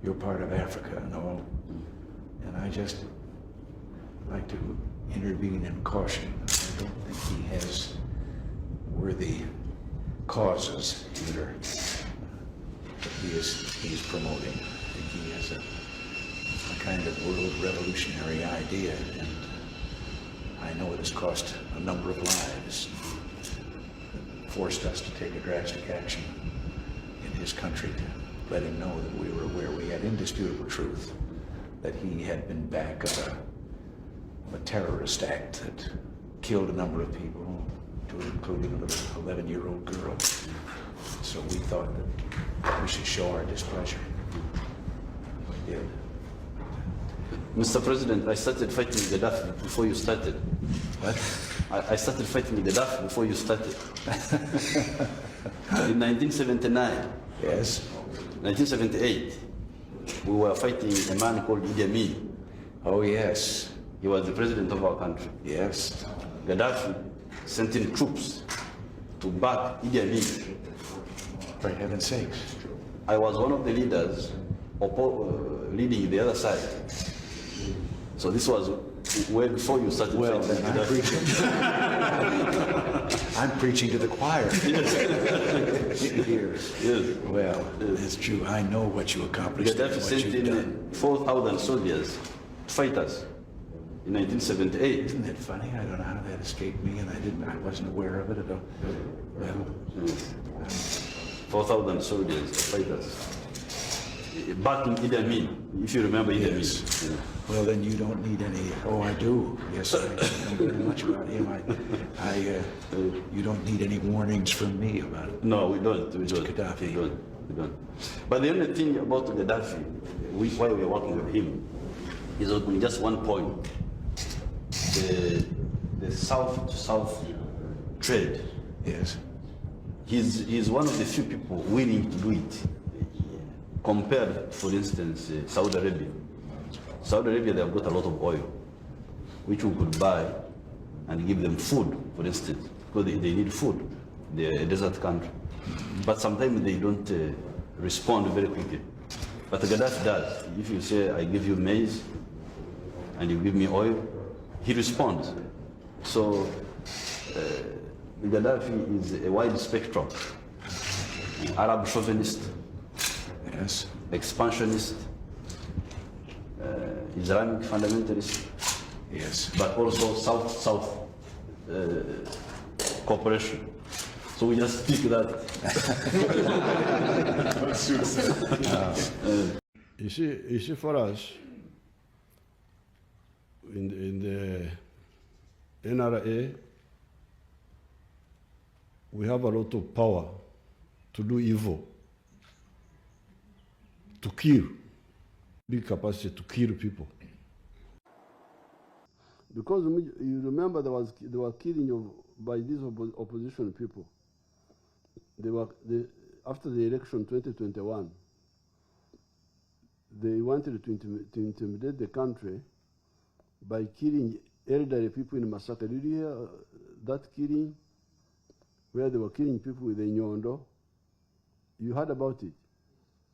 you're part of Africa and all. And I just like to intervene and caution. I don't think he has worthy causes either that he's promoting. I think he has a kind of world revolutionary idea, and I know it has cost a number of lives, forced us to take a drastic action in his country to let him know that we were aware. We had indisputable truth that he had been back of a terrorist act that killed a number of people, including a little 11-year-old girl. So we thought that we should show our displeasure. We did. Mr. President, I started fighting Gaddafi before you started. What? I started fighting Gaddafi before you started. In 1979. Yes. 1978, we were fighting a man called Idi Amin. Oh, yes. He was the president of our country. Yes. Gaddafi sent in troops to back Idi Amin. For heaven's sakes. I was one of the leaders leading the other side. So this was way before you started fighting Gaddafi. I'm preaching to the choir. Here. Yes. Well, it's true. I know what you accomplished. Gaddafi what sent you've in done. 4,000 soldiers to fight us in 1978. Isn't that funny? I don't know how that escaped me, and I wasn't aware of it at all. Well, 4,000 soldiers to fight us. Back in Idi Amin, if you remember Idi Amin. yes. Well, then you don't need any. Oh, I do. Yes, I know very much about him. You don't need any warnings from me about it. No, we don't. Gaddafi. We don't. But the only thing about Gaddafi, why we are working with him, is on just one point. The south-to-south trade. Yes. He's one of the few people willing to do it. Compared, for instance, Saudi Arabia. Saudi Arabia, they have got a lot of oil, which we could buy and give them food, for instance, because they need food. They're a desert country. But sometimes they don't respond very quickly. But Gaddafi does. If you say, I give you maize, and you give me oil, he responds. So Gaddafi is a wide spectrum. Arab chauvinist, Yes. expansionist, Islamic fundamentalist, Yes. but also South-South cooperation. So we just speak that. You see, for us, in the NRA, we have a lot of power to do evil, to kill, big capacity to kill people. Because you remember there were killing by these opposition people. After the election 2021, they wanted to intimidate the country by killing elderly people in Masaka. Did you hear that killing, where they were killing people with a nyondo? You heard about it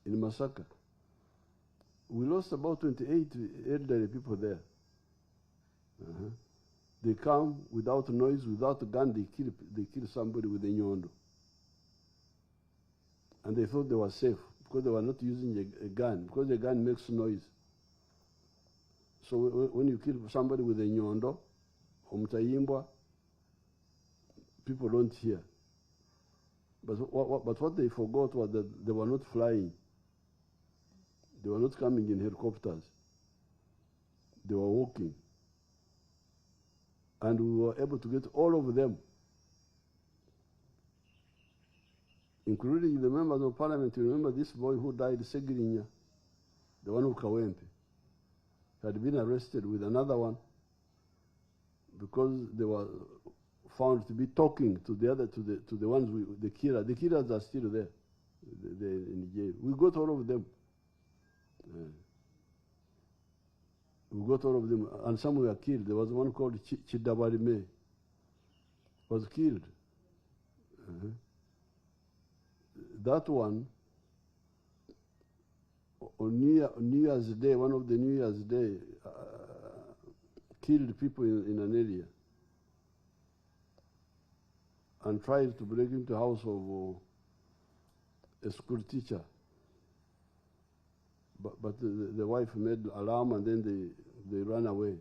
in Masaka. We lost about 28 elderly people there. They come without noise, without a gun, they kill somebody with a nyondo. And they thought they were safe because they were not using a gun, because the gun makes noise. So when you kill somebody with a nyondo, or mtayimbwa, people don't hear. But what they forgot was that they were not flying. They were not coming in helicopters. They were walking. And we were able to get all of them, including the members of parliament. You remember this boy who died, Segirinya, the one who Kawempe, had been arrested with another one because they were found to be talking to the other, to the ones, the killers. The killers are still there. They're in jail. We got all of them. We got all of them, and some were killed. There was one called Chidabarime, was killed. That one, on New Year's Day, one of the New Year's Day, killed people in an area and tried to break into the house of a school teacher. But the wife made alarm and then they ran away.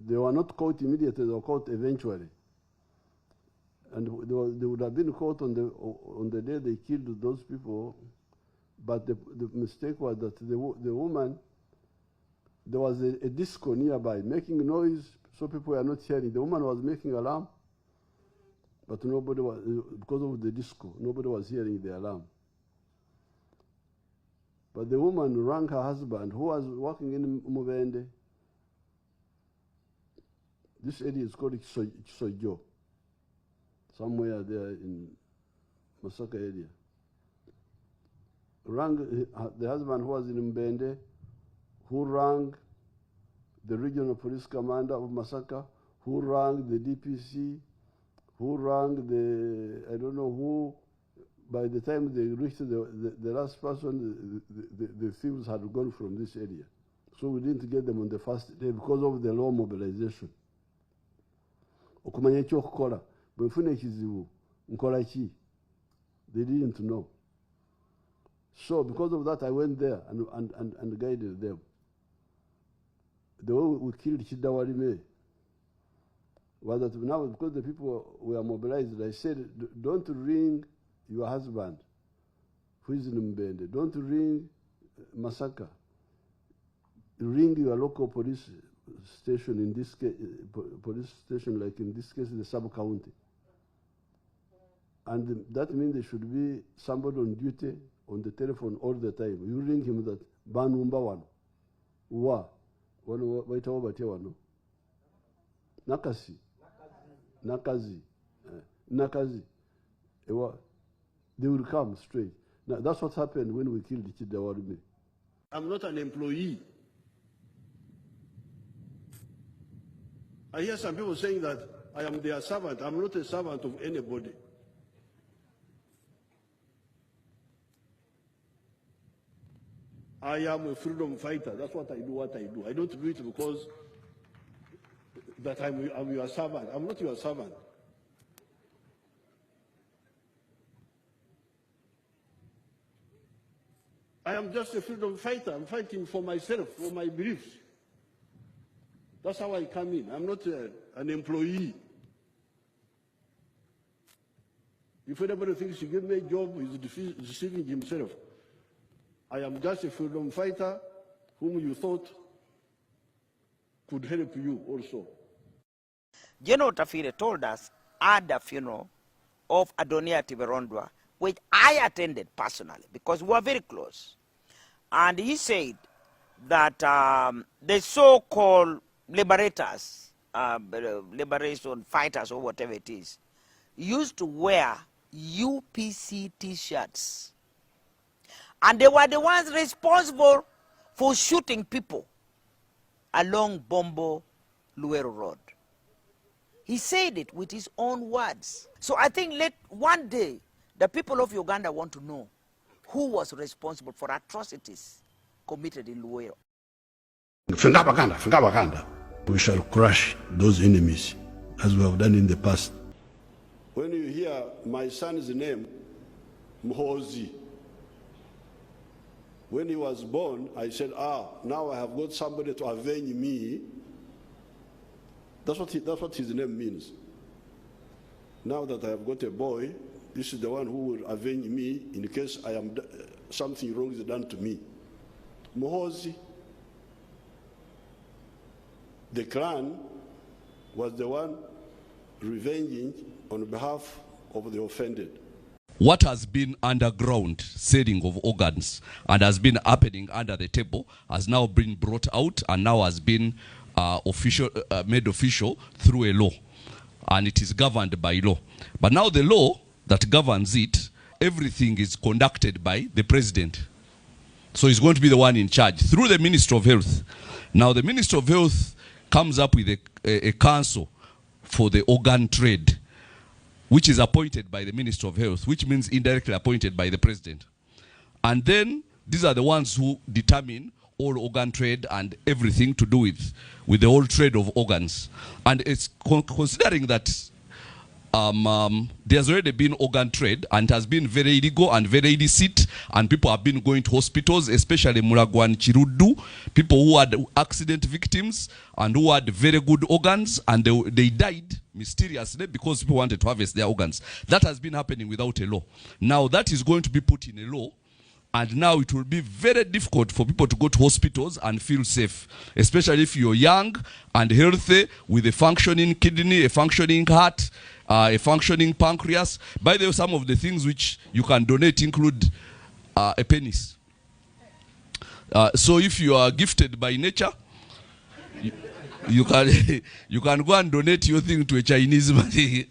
They were not caught immediately, they were caught eventually. And they would have been caught on the day they killed those people, but the mistake was that the woman, there was a disco nearby making noise, so people were not hearing. The woman was making alarm, but nobody was, because of the disco, nobody was hearing the alarm. But the woman rang her husband, who was working in Museveni. This area is called Sojo, somewhere there in Masaka area. Rang the husband who was in Mbende, who rang the regional police commander of Masaka, who rang the DPC, who rang the, I don't know who. By the time they reached the last person, the thieves had gone from this area. So we didn't get them on the first day because of the low mobilization. Okumanya ekyokukola bwe nfuna ekizibu nkola ki? They didn't know. So because of that, I went there and guided them. The way we killed Chidawalime was that now, because the people were mobilized, I said, don't ring your husband who is in Mbende. Don't ring Masaka. Ring your local police station, in this case, police station, like in this case, the sub-county. And that means there should be somebody on duty on the telephone all the time. You ring him that, Banumba one. Wa. Waitawa batia wano. Nakasi. Nakazi. Nakazi. They will come straight. Now, that's what happened when we killed Chidawarime. I'm not an employee. I hear some people saying that I am their servant. I'm not a servant of anybody. I am a freedom fighter. That's what I do, I don't do it because that I'm your servant. I'm not your servant. I am just a freedom fighter. I'm fighting for myself, for my beliefs. That's how I come in. I'm not an employee. If anybody thinks he give me a job, he's deceiving himself. I am just a freedom fighter whom you thought could help you also. General Tafire told us at the funeral of Adonia Tiverondwa, which I attended personally because we were very close. And he said that the so-called liberators, liberation fighters or whatever it is, used to wear UPC t-shirts. And they were the ones responsible for shooting people along Bombo Luero Road. He said it with his own words. So I think one day the people of Uganda want to know who was responsible for atrocities committed in Luero. We shall crush those enemies as we have done in the past. When you hear my son's name, Mhozi, when he was born, I said, now I have got somebody to avenge me. That's what his name means. Now that I have got a boy, this is the one who will avenge me in case something wrong is done to me. Mhozi, the clan, was the one revenging on behalf of the offended. What has been underground selling of organs and has been happening under the table has now been brought out and now has been made official through a law, and it is governed by law. But now the law that governs it, everything is conducted by the president. So he's going to be the one in charge through the Minister of Health. Now the Minister of Health comes up with a council for the organ trade. which is appointed by the Minister of Health, which means indirectly appointed by the President. And then these are the ones who determine all organ trade and everything to do with the whole trade of organs. And it's considering that there's already been organ trade and it has been very illegal and very illicit, and people have been going to hospitals, especially Mulago and Chirudu, people who had accident victims and who had very good organs, and they died mysteriously because people wanted to harvest their organs. That has been happening without a law. Now that is going to be put in a law, and now it will be very difficult for people to go to hospitals and feel safe, especially if you're young and healthy with a functioning kidney, a functioning heart, a functioning pancreas. By the way, some of the things which you can donate include a penis. So if you are gifted by nature, you can you can go and donate your thing to a Chinese money.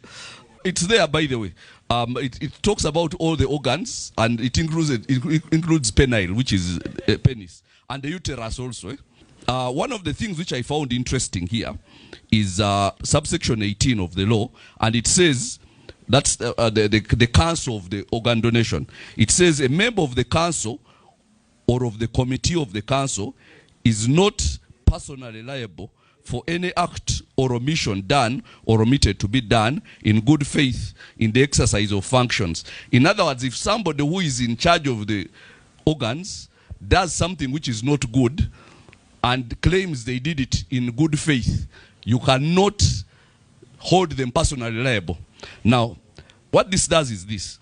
It's there, by the way. It talks about all the organs, and it includes penile, which is a penis, and the uterus also. One of the things which I found interesting here is subsection 18 of the law, and it says that's the council of the organ donation. It says a member of the council or of the committee of the council is not personally liable for any act or omission done or omitted to be done in good faith in the exercise of functions. In other words, if somebody who is in charge of the organs does something which is not good and claims they did it in good faith, you cannot hold them personally liable. Now, what this does is this.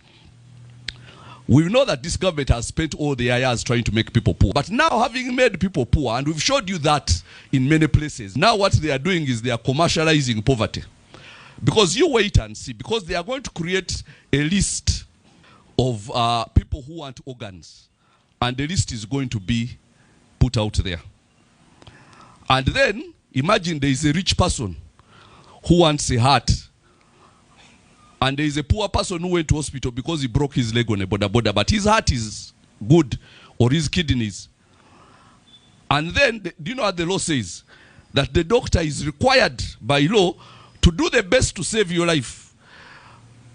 We know that this government has spent all the years trying to make people poor. But now, having made people poor, and we've showed you that in many places, now what they are doing is they are commercializing poverty. Because you wait and see, because they are going to create a list of people who want organs. And the list is going to be put out there. And then, imagine there is a rich person who wants a heart. And there is a poor person who went to hospital because he broke his leg on a boda, but his heart is good, or his kidneys. And then, do you know what the law says? That the doctor is required by law to do the best to save your life.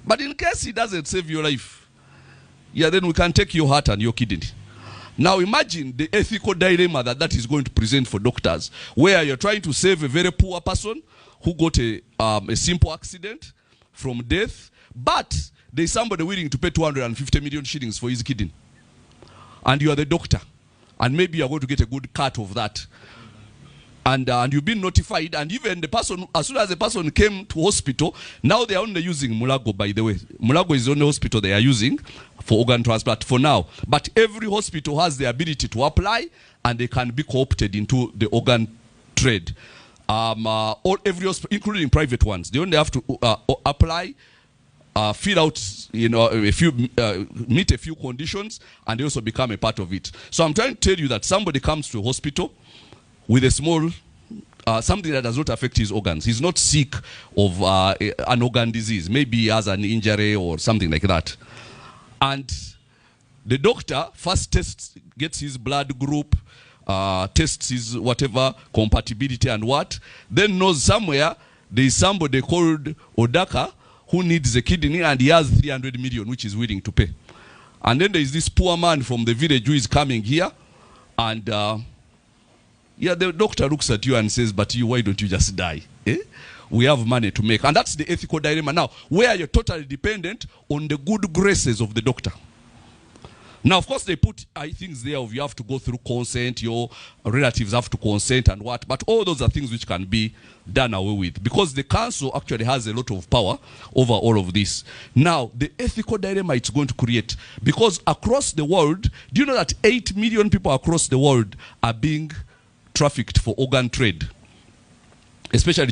But in case he doesn't save your life, yeah, then we can take your heart and your kidney. Now imagine the ethical dilemma that is going to present for doctors, where you're trying to save a very poor person who got a simple accident from death, but there's somebody willing to pay 250 million shillings for his kidney. And you are the doctor. And maybe you are going to get a good cut of that. And you've been notified, and even the person, as soon as the person came to hospital, now they are only using Mulago, by the way. Mulago is the only hospital they are using for organ transplant for now. But every hospital has the ability to apply, and they can be co-opted into the organ trade. Every hospital, including private ones, they only have to apply, fill out, meet a few conditions, and they also become a part of it. So I'm trying to tell you that somebody comes to a hospital with a small, something that does not affect his organs. He's not sick of an organ disease. Maybe he has an injury or something like that. And the doctor first gets his blood group, tests his whatever compatibility and what, then knows somewhere there is somebody called Odaka who needs a kidney, and he has 300 million which is willing to pay. And then there is this poor man from the village who is coming here, and yeah, the doctor looks at you and says, but you, why don't you just die? We have money to make. And that's the ethical dilemma now, where you're totally dependent on the good graces of the doctor. Now, of course, they put things there of you have to go through consent, your relatives have to consent and what, but all those are things which can be done away with, because the council actually has a lot of power over all of this. Now, the ethical dilemma it's going to create, because across the world, do you know that 8 million people across the world are being trafficked for organ trade, especially